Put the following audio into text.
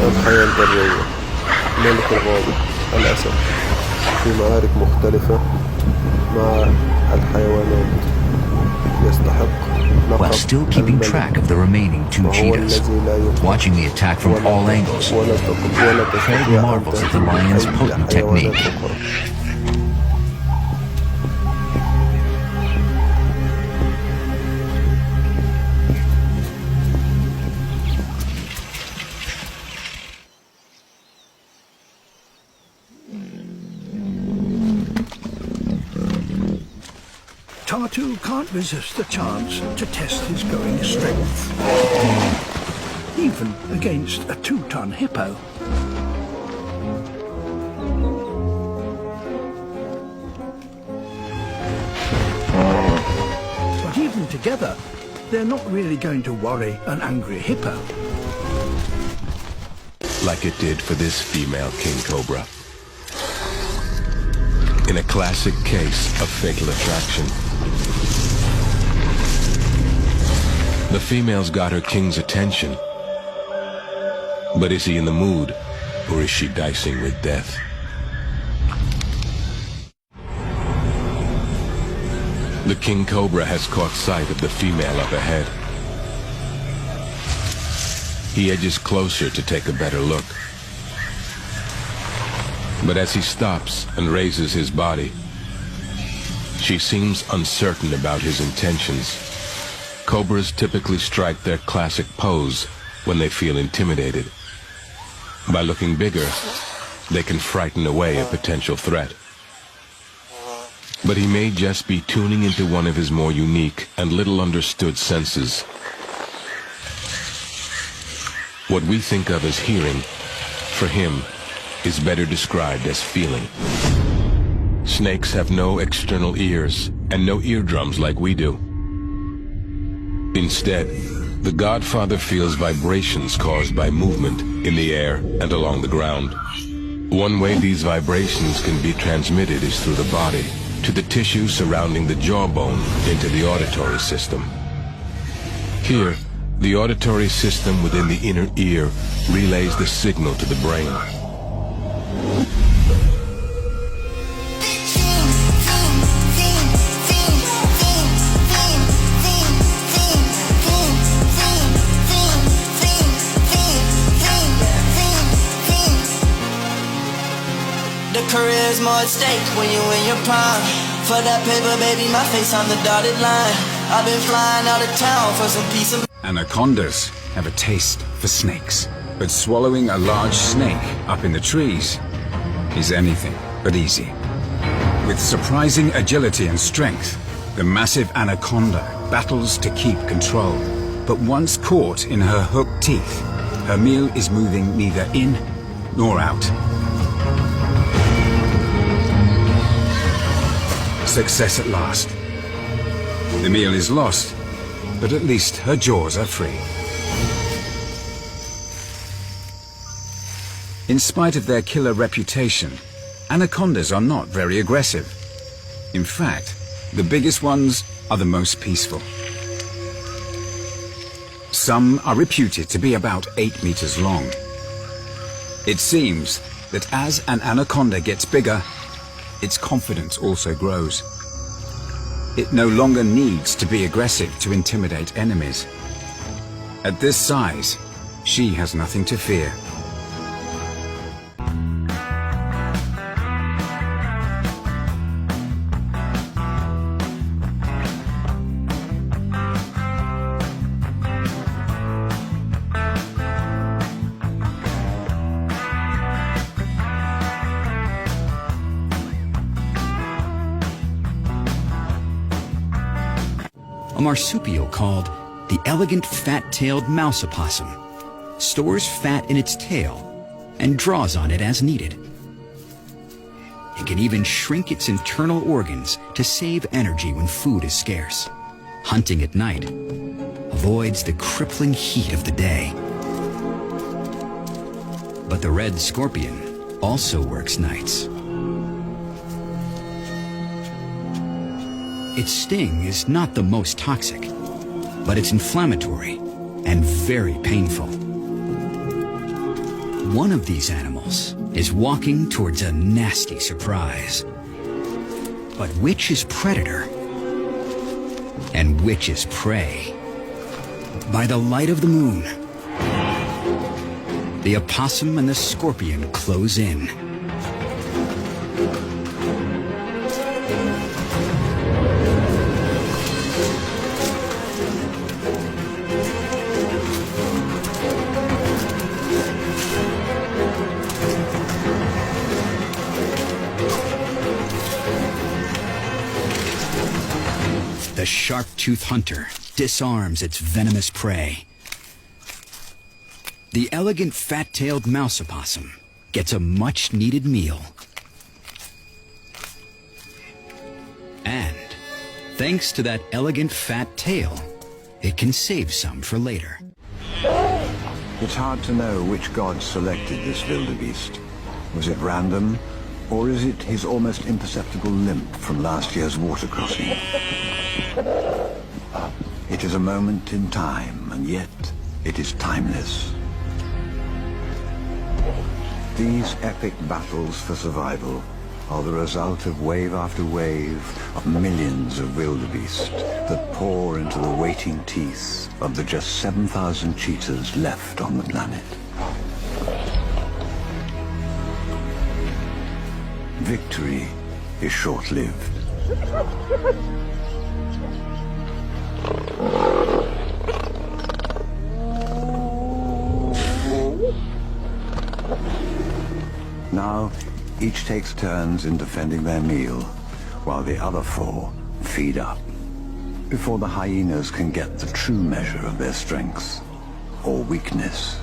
الحياة البرية، ملك الغابة الأسد، في معارك مختلفة مع الحيوانات، يستحق while لقب still keeping track الملك، of the remaining two وهو cheetahs. الذي لا يقهر Watching the attack from all angles, ولا Craig تستطيع أن marvels at the تهزم lion's أي potent حيوانات technique. أخرى. Tartu can't resist the chance to test his growing strength, even against a 2-ton hippo. But even together, they're not really going to worry an angry hippo. Like it did for this female king cobra. In a classic case of fatal attraction. The female's got her king's attention. But is he in the mood, or is she dicing with death? The king cobra has caught sight of the female up ahead. He edges closer to take a better look. But as he stops and raises his body, she seems uncertain about his intentions. Cobras typically strike their classic pose when they feel intimidated. By looking bigger, they can frighten away a potential threat. But he may just be tuning into one of his more unique and little understood senses. What we think of as hearing, for him, is better described as feeling. Snakes have no external ears and no eardrums like we do. Instead, the Godfather feels vibrations caused by movement in the air and along the ground. One way these vibrations can be transmitted is through the body, to the tissue surrounding the jawbone, into the auditory system. Here, the auditory system within the inner ear relays the signal to the brain. The career's more at stake when you in your prime. For that paper, baby, my face on the dotted line. I've been flying out of town for some peace of... Anacondas have a taste for snakes, but swallowing a large snake up in the trees is anything but easy. With surprising agility and strength, the massive anaconda battles to keep control. But once caught in her hooked teeth, her meal is moving neither in nor out. Success at last. The meal is lost, but at least her jaws are free. In spite of their killer reputation, anacondas are not very aggressive. In fact, the biggest ones are the most peaceful. Some are reputed to be about 8 meters long. It seems that as an anaconda gets bigger, its confidence also grows. It no longer needs to be aggressive to intimidate enemies. At this size, she has nothing to fear. A marsupial called the elegant fat-tailed mouse opossum stores fat in its tail and draws on it as needed. It can even shrink its internal organs to save energy when food is scarce. Hunting at night avoids the crippling heat of the day. But the red scorpion also works nights. Its sting is not the most toxic, but it's inflammatory and very painful. One of these animals is walking towards a nasty surprise. But which is predator and which is prey? By the light of the moon, the opossum and the scorpion close in. The sharp-toothed hunter disarms its venomous prey. The elegant fat-tailed mouse opossum gets a much-needed meal. And, thanks to that elegant fat tail, it can save some for later. It's hard to know which god selected this wildebeest. Was it random, or is it his almost imperceptible limp from last year's water crossing? It is a moment in time, and yet it is timeless. These epic battles for survival are the result of wave after wave of millions of wildebeest that pour into the waiting teeth of the just 7,000 cheetahs left on the planet. Victory is short-lived. Now, each takes turns in defending their meal, while the other four feed up, before the hyenas can get the true measure of their strength or weakness.